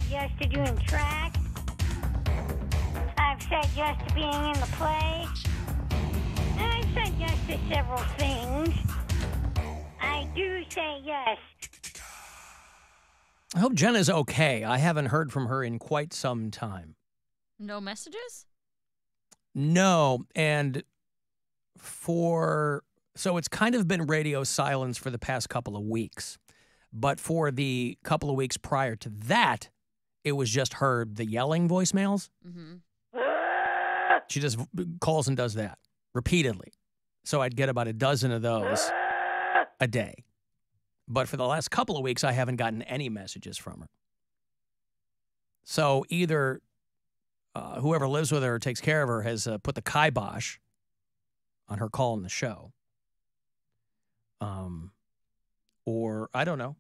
yes to doing track. I've said yes to being in the play. And I've said yes to several things. I do say yes. I hope Jenna's okay. I haven't heard from her in quite some time. No messages? No, and so it's kind of been radio silence for the past couple of weeks. But for the couple of weeks prior to that, it was just the yelling voicemails. Mm-hmm. She just calls and does that repeatedly. So I'd get about a dozen of those a day. But for the last couple of weeks, I haven't gotten any messages from her. So either whoever lives with her or takes care of her has put the kibosh on her calling the show. Or I don't know.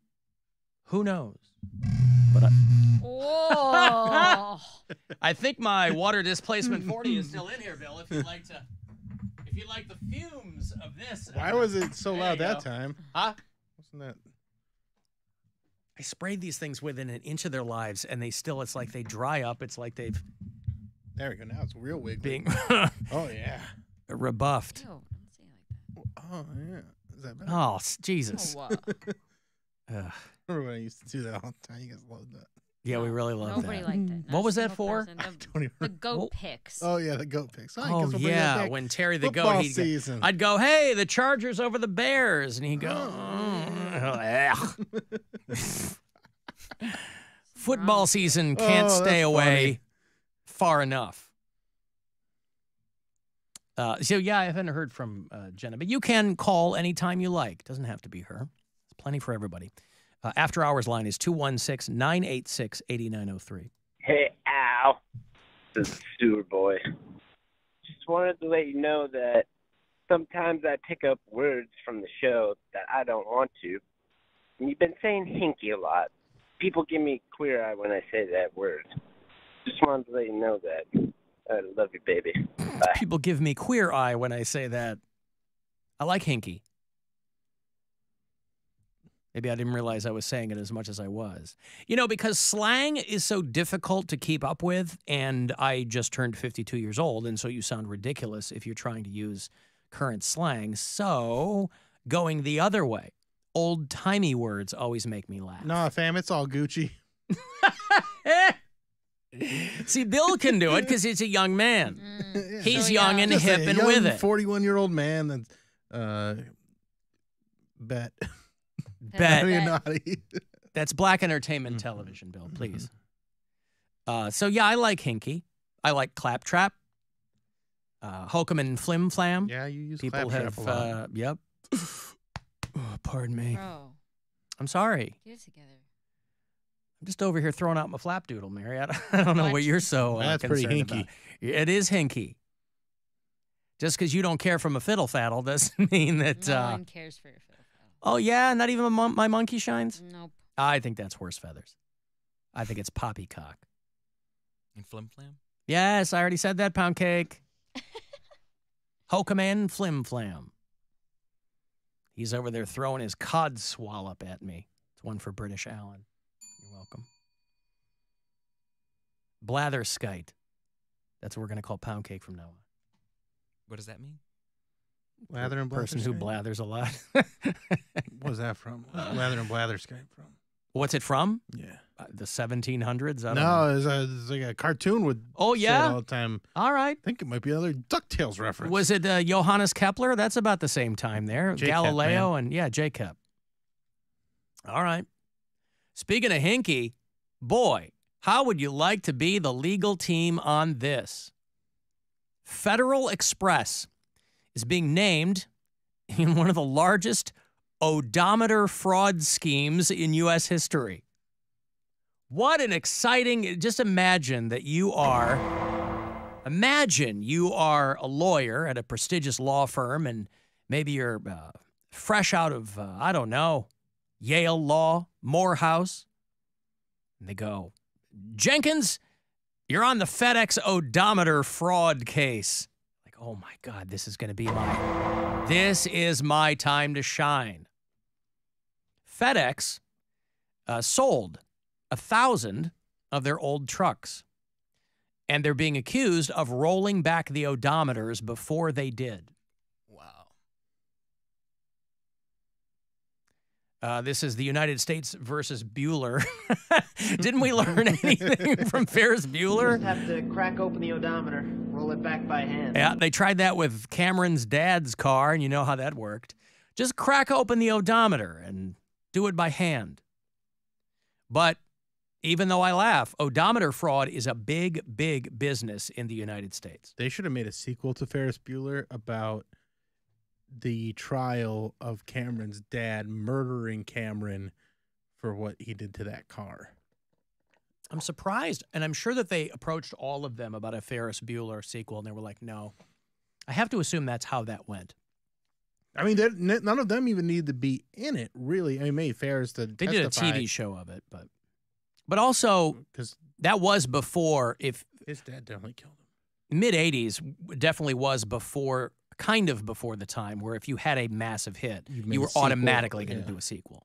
Who knows? But Whoa. I think my water displacement 40 is still in here, Bill. If you like the fumes of this. Why was it so loud that time? Huh? Wasn't that? I sprayed these things within an inch of their lives, and it's like they dry up. It's like they've. There we go. Now it's real wiggly. Being oh, yeah. rebuffed. Ew, don't say it like that. Oh, yeah. Is that better? Oh, Jesus. Oh, Remember when I used to do that all the time? You guys loved that. Yeah, we really love Nobody that. liked it. What was that for? The goat picks. Oh, yeah, the goat picks. Oh, yeah, when Terry the Football goat, season. I'd go, hey, the Chargers over the Bears. And he'd go, football season can't stay away far enough. So, yeah, I haven't heard from Jenna, but you can call anytime you like. Doesn't have to be her. There's plenty for everybody. After Hours line is 216-986-8903. Hey, Al. This is Sewer Boy. Just wanted to let you know that sometimes I pick up words from the show that I don't want to. And you've been saying hinky a lot. People give me queer eye when I say that word. Just wanted to let you know that. I love you, baby. Bye. People give me queer eye when I say that. I like hinky. Maybe I didn't realize I was saying it as much as I was. You know, because slang is so difficult to keep up with, and I just turned 52 years old, and so you sound ridiculous if you're trying to use current slang. So going the other way, old-timey words always make me laugh. Nah, fam, it's all Gucci. See, Bill can do it because he's a young man. Yeah. He's young and hip and with it. 41-year-old man that's bet. Bet. That's black entertainment television, Bill, please. So, yeah, I like hinky. I like claptrap. Hokum and flim flam. Yeah, you use People claptrap have, a lot. Yep. Oh, pardon me. Bro, I'm sorry. get it together. I'm just over here throwing out my flapdoodle, Mary. I don't know what you're so That's pretty concerned hinky. about. It is hinky. Just because you don't care from a fiddle faddle doesn't mean that... No one cares for your fiddle faddle. Oh, yeah? Not even my monkey shines? Nope. I think that's horse feathers. I think it's poppycock. And flim flam? Yes, I already said that, Poundcake. Hokum and flim flam. He's over there throwing his cod swallop at me. It's one for British Alan. You're welcome. Blatherskite. That's what we're going to call Poundcake from now on. What does that mean? Lather and Person who Blatherskite? blathers a lot. What's that from? Lather and Blatherskite from? What's it from? Yeah. The 1700s? I don't No, know. it's like a cartoon with Oh, yeah? all the time. All right. I think it might be another DuckTales reference. Was it Johannes Kepler? That's about the same time there. Jacob, Galileo man. and, yeah, Jacob. All right. Speaking of hinky, boy, how would you like to be the legal team on this? Federal Express is being named in one of the largest odometer fraud schemes in U.S. history. What an exciting, just imagine you are a lawyer at a prestigious law firm and maybe you're fresh out of, I don't know, Yale Law, Morehouse. And they go, Jenkins, you're on the FedEx odometer fraud case. Like, oh my God, this is my time to shine. FedEx sold 1,000 of their old trucks. And they're being accused of rolling back the odometers before they did. Wow. This is the United States versus Bueller. Didn't we learn anything from Ferris Bueller? You just have to crack open the odometer, roll it back by hand. Yeah, they tried that with Cameron's dad's car, and you know how that worked. Just crack open the odometer and do it by hand. But even though I laugh, odometer fraud is a big, big business in the United States. They should have made a sequel to Ferris Bueller about the trial of Cameron's dad murdering Cameron for what he did to that car. I'm surprised, and I'm sure that they approached all of them about a Ferris Bueller sequel, and they were like, no. I have to assume that's how that went. I mean, none of them even need to be in it, really. I mean, maybe Ferris to They testify. did a TV show of it, but also that was before, if his dad definitely killed him. mid-'80s definitely was before, kind of before the time where if you had a massive hit, you were automatically going to do a sequel.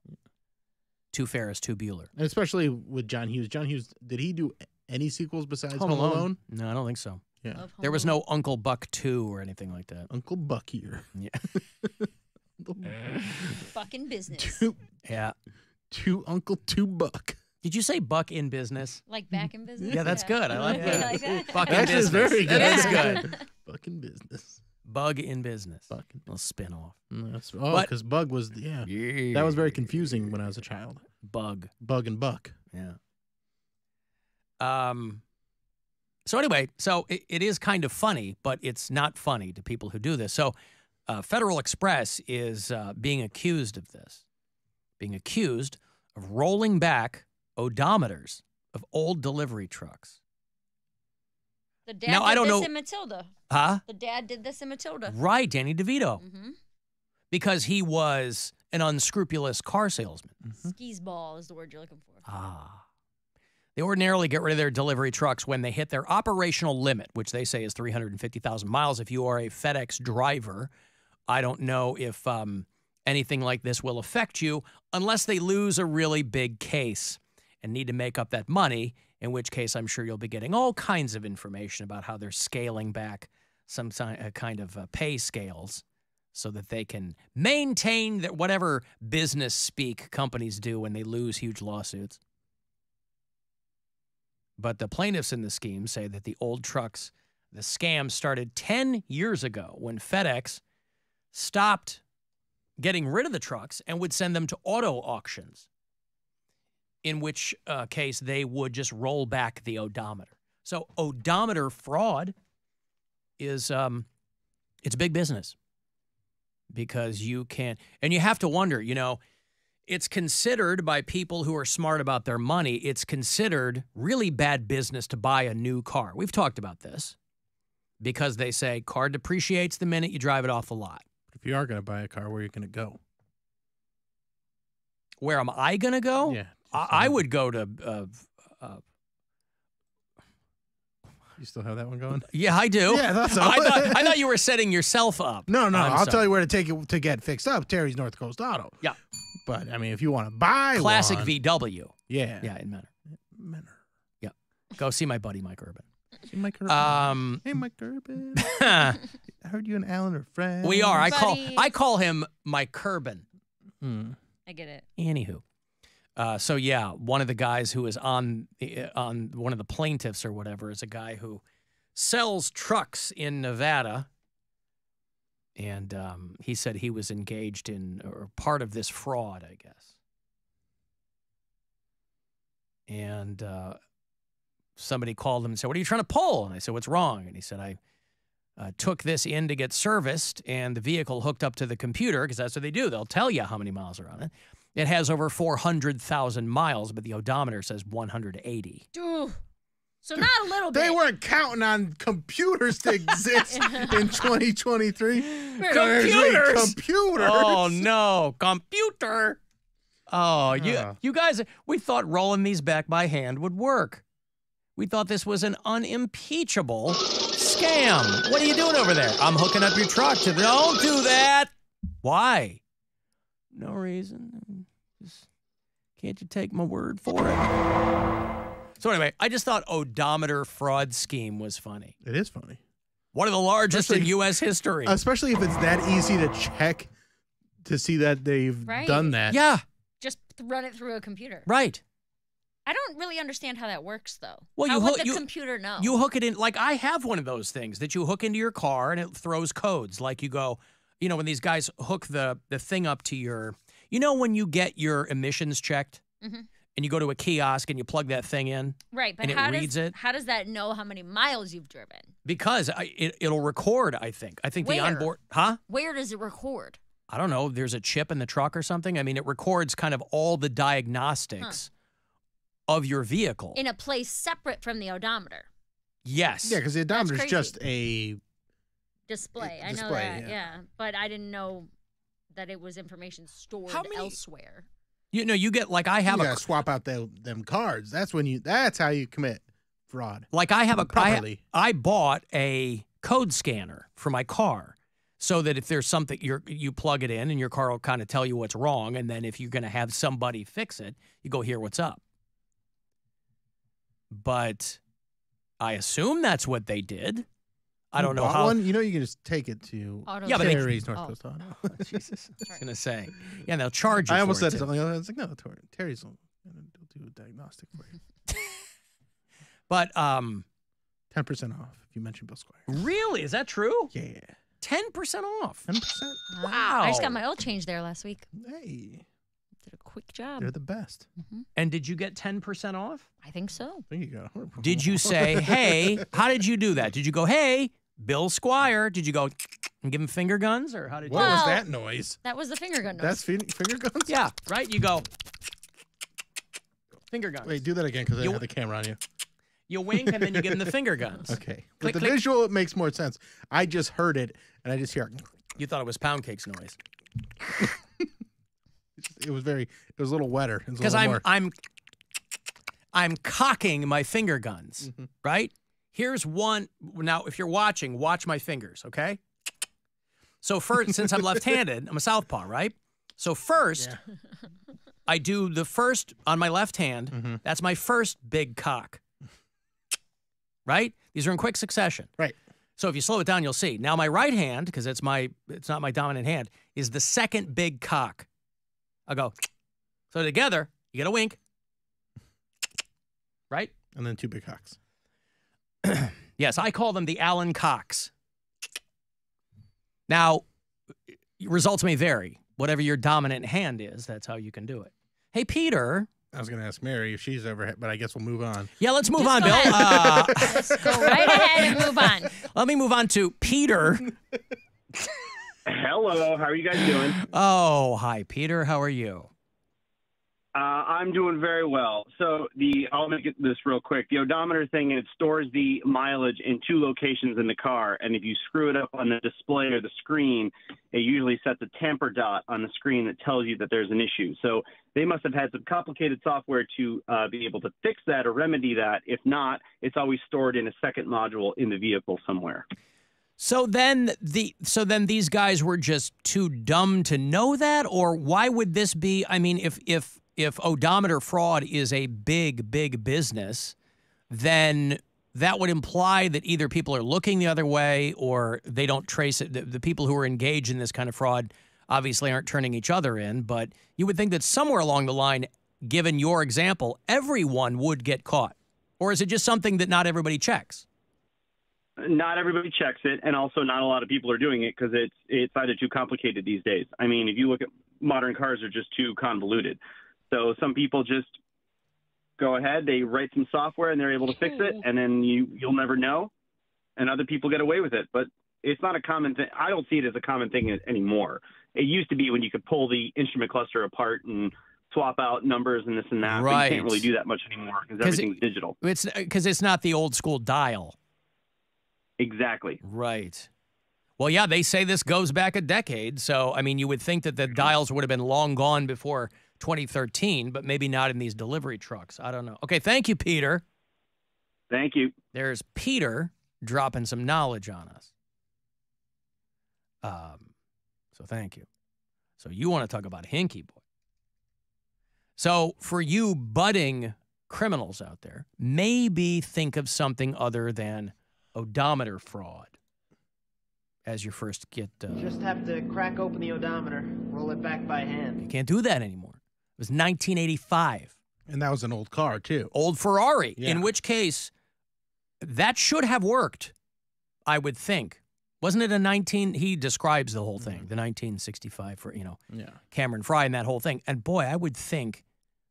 To Ferris, to Bueller. And especially with John Hughes. John Hughes, did he do any sequels besides Home Alone? No, I don't think so. Yeah. There was no Uncle Buck 2 or anything like that. Uncle Buck here. Yeah. Fucking business. Two Uncle Two Buck. Did you say Buck in business? Like back in business? Yeah, that's good. I like Yeah. that. Like that. Buck in That business. is very good. That is good. Buck in business. Bug in business. Buck. Little spin off. Because Bug was, that was very confusing when I was a child. Bug. Bug and Buck. Yeah. So anyway, it is kind of funny, but it's not funny to people who do this. So Federal Express is being accused of this, being accused of rolling back odometers of old delivery trucks. The dad Now, did I don't this know- in Matilda. Huh? The dad did this in Matilda. Right, Danny DeVito. Mm-hmm. Because he was an unscrupulous car salesman. Skis ball is the word you're looking for. Ah. They ordinarily get rid of their delivery trucks when they hit their operational limit, which they say is 350,000 miles. If you are a FedEx driver, I don't know if anything like this will affect you unless they lose a really big case and need to make up that money, in which case I'm sure you'll be getting all kinds of information about how they're scaling back some kind of pay scales so that they can maintain that whatever business speak companies do when they lose huge lawsuits. But the plaintiffs in the scheme say that the old trucks, the scam started 10 years ago when FedEx stopped getting rid of the trucks and would send them to auto auctions, in which case they would just roll back the odometer. So odometer fraud is it's big business because you can't, and you have to wonder, it's considered by people who are smart about their money, it's considered really bad business to buy a new car. We've talked about this because they say car depreciates the minute you drive it off the lot. If you are going to buy a car, where are you going to go? Where am I going to go? Yeah. I would go to... you still have that one going? Yeah, I do. Yeah, that's all. I thought you were setting yourself up. No, I'll sorry. tell you where to take it to get fixed up. Terry's North Coast Auto. Yeah. But, I mean, if you want to buy Classic one. VW. Yeah. Yeah, in Menor. Menor. Yeah. Go see my buddy, Mike Urban. Hey, Mike Urban. Hey, Mike Urban. I heard you and Alan are friends. We are. Buddies. I call him Mike Urban. I get it. Anywho. So, yeah, one of the guys who is on one of the plaintiffs or whatever is a guy who sells trucks in Nevada. And he said he was engaged in or part of this fraud, I guess. And somebody called him and said, "What are you trying to pull?" And I said, "What's wrong?" And he said, "I took this in to get serviced, and the vehicle hooked up to the computer," because that's what they do. They'll tell you how many miles are on it. It has over 400,000 miles, but the odometer says 180. Dude. So not a little bit. They weren't counting on computers to exist in 2023. Computers! Computers! Oh, no. Computer! Oh, you guys, we thought rolling these back by hand would work. We thought this was an unimpeachable scam. What are you doing over there? I'm hooking up your truck to the... Don't do that! Why? No reason. Just, can't you take my word for it? So anyway, I just thought odometer fraud scheme was funny. It is funny. One of the largest in Especially- U.S. history. Especially if it's that easy to check to see that they've Right. done that. Yeah, Just run it through a computer. right. I don't really understand how that works, though. Well, how you would hook- the computer know? You hook it in, like I have one of those things that you hook into your car and it throws codes. Like you go, when these guys hook the thing up to your, when you get your emissions checked Mhm. and you go to a kiosk and you plug that thing in Right, but and it how reads it. How does that know how many miles you've driven? Because it'll record, I think. I think the Where? onboard, huh? Where does it record? I don't know. There's a chip in the truck or something. I mean, it records kind of all the diagnostics of your vehicle. In a place separate from the odometer. Yes. Yeah, because the odometer is crazy. just a. Display. I know Display, that, yeah. yeah. But I didn't know that it was information stored How many- elsewhere. You get, like I You have gotta swap out them cards. That's how you commit fraud. I have Properly. I bought a code scanner for my car so that if there's something you plug it in and your car will kind of tell you what's wrong, and then if you're going to have somebody fix it, you go hear what's up. But I assume that's what they did. I don't know Bought how. one? You can just take it to Auto Yeah, but they- Terry's North Coast Auto. Jesus, I was going to say. Yeah, they'll charge you I for almost it, said too. something. I was like, no, Terry's will do a diagnostic for you. But 10% off if you mention Bill Squire. really, is that true? Yeah. 10% off. 10%. Wow. I just got my oil change there last week. Hey, Did a quick job. they're the best. And did you get 10% off? I think so. There you go. Did you say, hey, how did you do that? Did you go, hey, Bill Squire? Did you go and give him finger guns? Or how did What you? was Well- that noise? That was the finger gun noise. That's finger guns? Yeah, right? You go, finger guns. Wait, do that again because I You- have the camera on you. You wink and then you give him the finger guns. Okay. Click, With the click. visual, it makes more sense. I just heard it, and I just hear You thought it was Poundcake's noise. it was a little wetter. It was a Because little more. I'm cocking my finger guns, Mhm. right? Here's one. Now, if you're watching, watch my fingers, okay? So first, since I'm left-handed, I'm a southpaw, right? So first, Yeah. I do the first on my left hand. Mhm. That's my first big cock. Right? These are in quick succession. Right. So if you slow it down, you'll see. Now my right hand, because it's not my dominant hand, is the second big cock. I go. So together, you get a wink. Right? And then two big cocks. Yes, I call them the Alan Cox. Now, results may vary. Whatever your dominant hand is, that's how you can do it. Hey, Peter. I was going to ask Mary if she's ever, but I guess we'll move on. Yeah, let's move Just on, go Bill. ahead. Let's go right ahead and move on. Let me move on to Peter. Hello, how are you guys doing? Oh, hi, Peter. How are you? I'm doing very well. So I'll make this real quick. The odometer thing, it stores the mileage in two locations in the car, and if you screw it up on the display or the screen, it usually sets a tamper dot on the screen that tells you that there's an issue. So they must have had some complicated software to be able to fix that or remedy that. If not, it's always stored in a second module in the vehicle somewhere. So then these guys were just too dumb to know that, or why would this be? I mean, if odometer fraud is a big business, then that would imply that either people are looking the other way or they don't trace it. The people who are engaged in this kind of fraud obviously aren't turning each other in, but you would think that somewhere along the line, given your example, everyone would get caught. Or is it just something that not everybody checks? Not everybody checks it, and also not a lot of people are doing it because it's either too complicated these days. I mean, if you look at modern cars, are just too convoluted. So some people just go ahead, they write some software, and they're able to fix it, and then you'll never know. And other people get away with it, but it's not a common thing. I don't see it as a common thing anymore. It used to be when you could pull the instrument cluster apart and swap out numbers and this and that. Right. But you can't really do that much anymore because everything's digital. It's because it's not the old school dial. Exactly. Right. Well, yeah, they say this goes back a decade. So, I mean, you would think that the dials would have been long gone before 2013, but maybe not in these delivery trucks. I don't know. Okay, thank you, Peter. Thank you. There's Peter dropping some knowledge on us. So thank you. So you want to talk about Hinky Boy. So for you budding criminals out there, maybe think of something other than odometer fraud as your first get. Just have to crack open the odometer, roll it back by hand. You can't do that anymore. It was 1985. And that was an old car, too. Old Ferrari, Yeah. in which case that should have worked, I would think. Wasn't it he describes the whole thing, the 1965 for, Yeah. Cameron Fry and that whole thing. And boy, I would think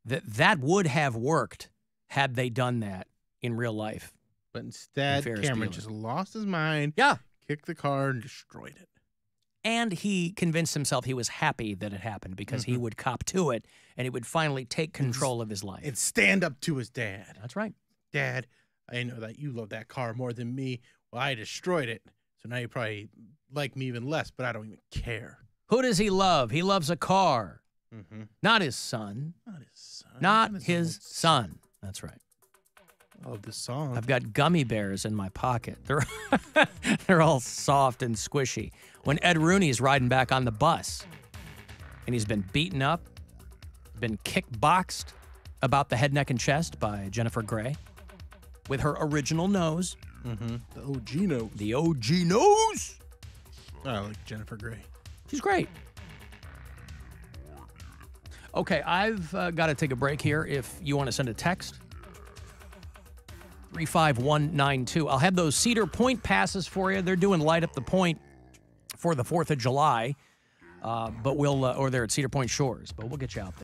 that would have worked had they done that in real life. But instead, Ferris Cameron Bueller. just lost his mind, Yeah. kicked the car, and destroyed it. And he convinced himself he was happy that it happened because he would cop to it and he would finally take control of his life. And stand up to his dad. That's right. Dad, I know that you love that car more than me. Well, I destroyed it. So now you probably like me even less, but I don't even care. Who does he love? He loves a car, Mm-hmm. not his son. Not his son. Not his his old son. That's right. I love this song. I've got gummy bears in my pocket. They're all soft and squishy. When Ed Rooney's riding back on the bus and he's been beaten up, been kickboxed about the head, neck, and chest by Jennifer Grey with her original nose. Mm-hmm. The OG nose. The OG nose. I like Jennifer Grey. She's great. Okay, I've got to take a break here. If you want to send a text, 35192. I'll have those Cedar Point passes for you. They're doing Light Up the Point for the 4th of July, but or they're at Cedar Point Shores, but we'll get you out there.